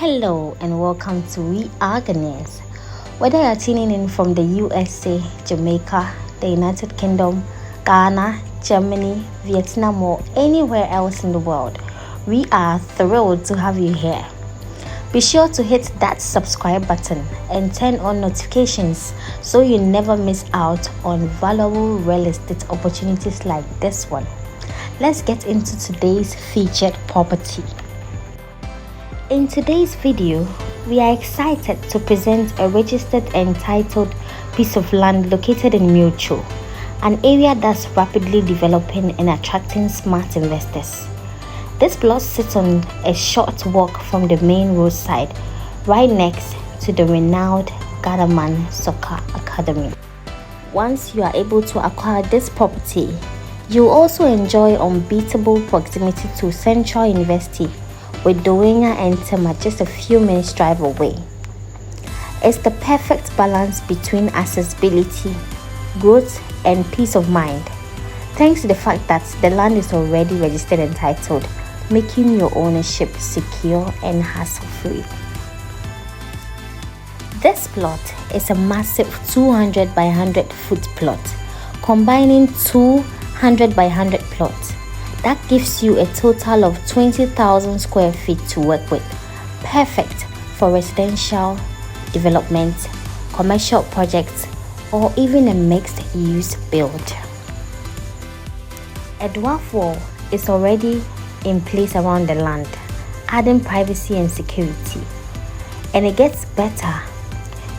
Hello and welcome to We Organize. Whether you're tuning in from the USA, Jamaica, the United Kingdom, Ghana, Germany, Vietnam, or anywhere else in the world, we are thrilled to have you here. Be sure to hit that subscribe button and turn on notifications so you never miss out on valuable real estate opportunities like this one. Let's get into today's featured property. In today's video, we are excited to present a registered and titled piece of land located in Mutual, an area that's rapidly developing and attracting smart investors. This plot sits on a short walk from the main roadside, right next to the renowned Ghana Soccer Academy. Once you are able to acquire this property, you will also enjoy unbeatable proximity to Central University, with Doinga and Tema just a few minutes drive away. It's the perfect balance between accessibility, growth, and peace of mind, thanks to the fact that the land is already registered and titled, making your ownership secure and hassle-free. This plot is a massive 200 by 100 foot plot, combining 200 by 100 plots. That gives you a total of 20,000 square feet to work with, perfect for residential development, commercial projects, or even a mixed-use build. A dwarf wall is already in place around the land, adding privacy and security. And it gets better.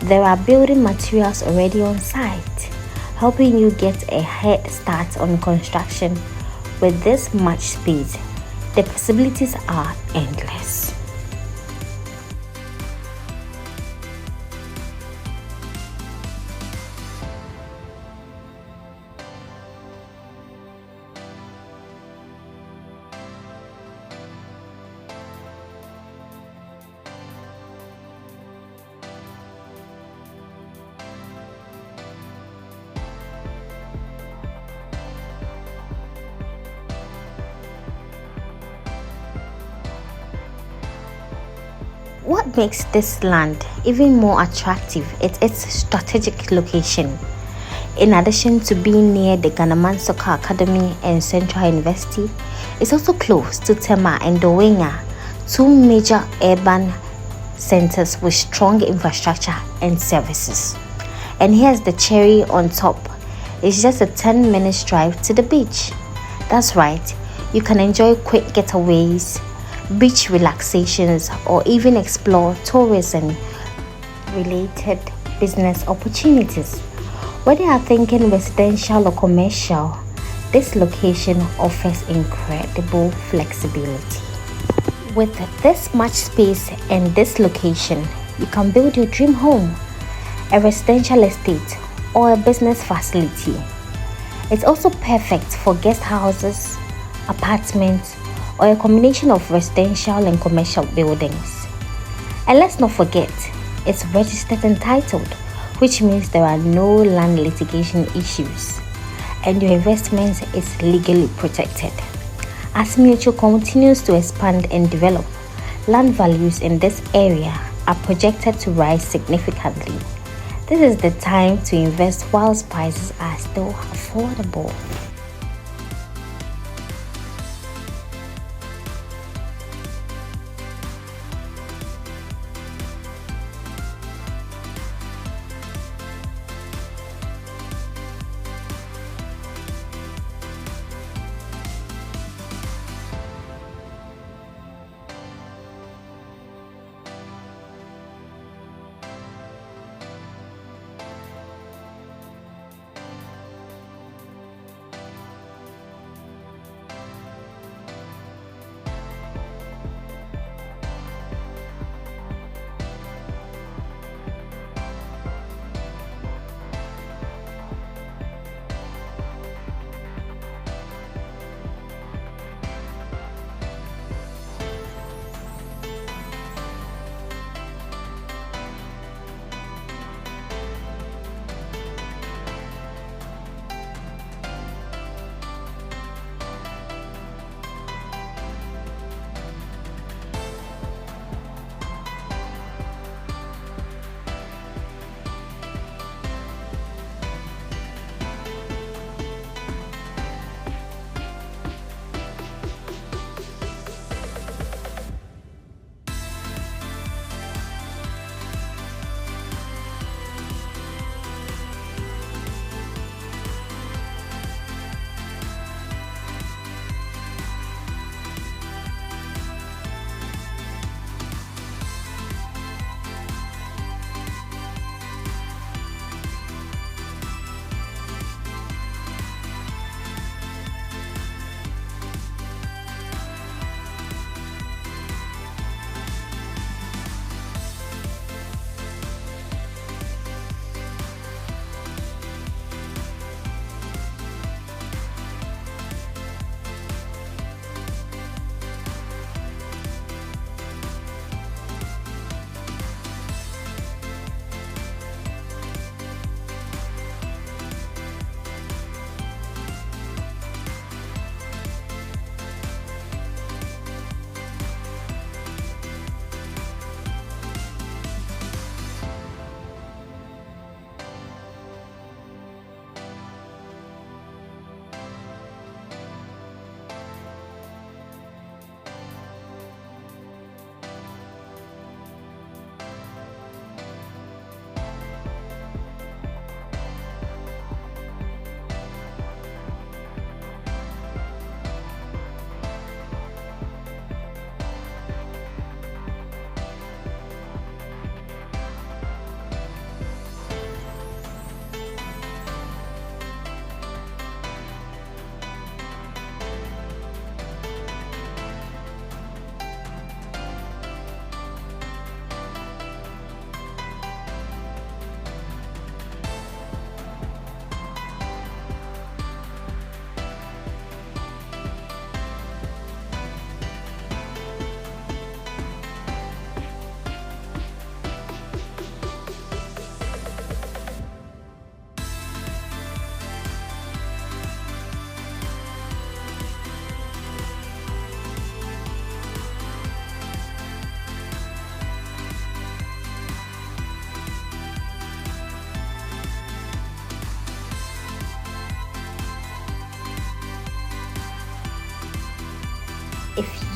There are building materials already on site, helping you get a head start on construction. With this much space, the possibilities are endless. What makes this land even more attractive is its strategic location. In addition to being near the Ghana Soccer Academy and Central University, it's also close to Tema and Doinga, two major urban centers with strong infrastructure and services. And here's the cherry on top. It's just a 10-minute drive to the beach. That's right, you can enjoy quick getaways, beach relaxations, or even explore tourism related business opportunities. Whether you are thinking residential or commercial, this location offers incredible flexibility. With this much space and this location, you can build your dream home, a residential estate, or a business facility. It's also perfect for guest houses, apartments, or a combination of residential and commercial buildings. And let's not forget, it's registered and titled, which means there are no land litigation issues, and your investment is legally protected. As Mutual continues to expand and develop, land values in this area are projected to rise significantly. This is the time to invest while prices are still affordable.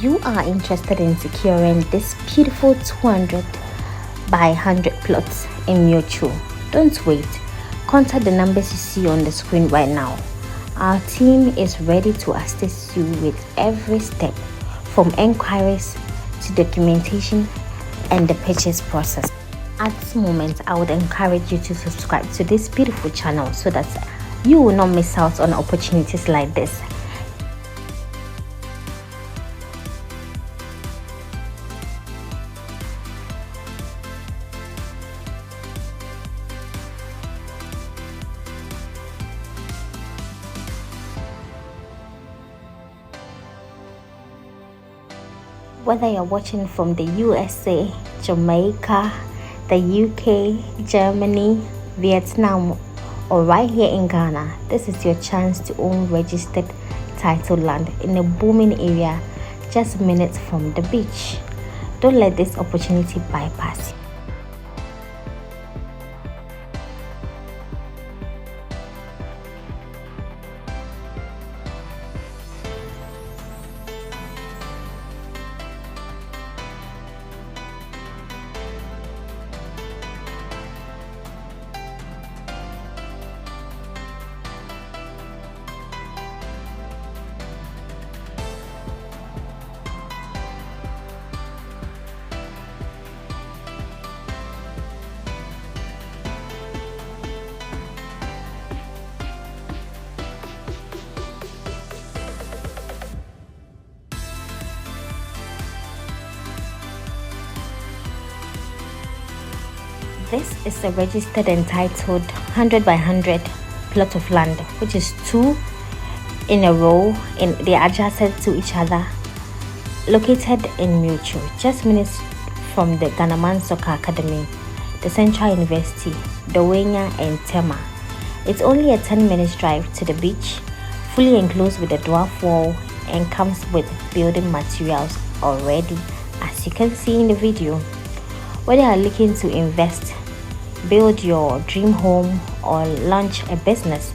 you are interested in securing this beautiful 200 by 100 plots in Mutual, don't wait. Contact the numbers you see on the screen right now. Our team is ready to assist you with every step, from enquiries to documentation and the purchase process. At this moment, I would encourage you to subscribe to this beautiful channel so that you will not miss out on opportunities like this. Whether you're watching from the USA, Jamaica, the UK, Germany, Vietnam, or right here in Ghana, this is your chance to own registered title land in a booming area just minutes from the beach. Don't let this opportunity bypass you. This is a registered and titled 100 by 100 plot of land, which is 2 in a row and they are adjacent to each other, located in Mutual, just minutes from the Ghana Soccer Academy, the Central University, Dowenya and Tema. It's only a 10-minute drive to the beach, fully enclosed with a dwarf wall, and comes with building materials already, as you can see in the video. Whether you are looking to invest, build your dream home, or launch a business,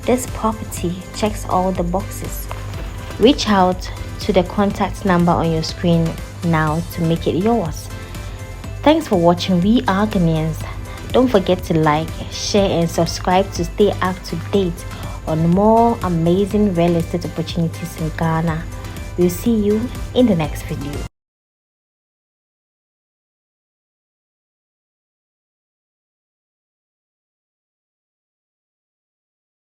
this property checks all the boxes. Reach out to the contact number on your screen now to make it yours. Thanks for watching. We are Ghanaians. Don't forget to like, share and subscribe to stay up to date on more amazing real estate opportunities in Ghana. We'll see you in the next video.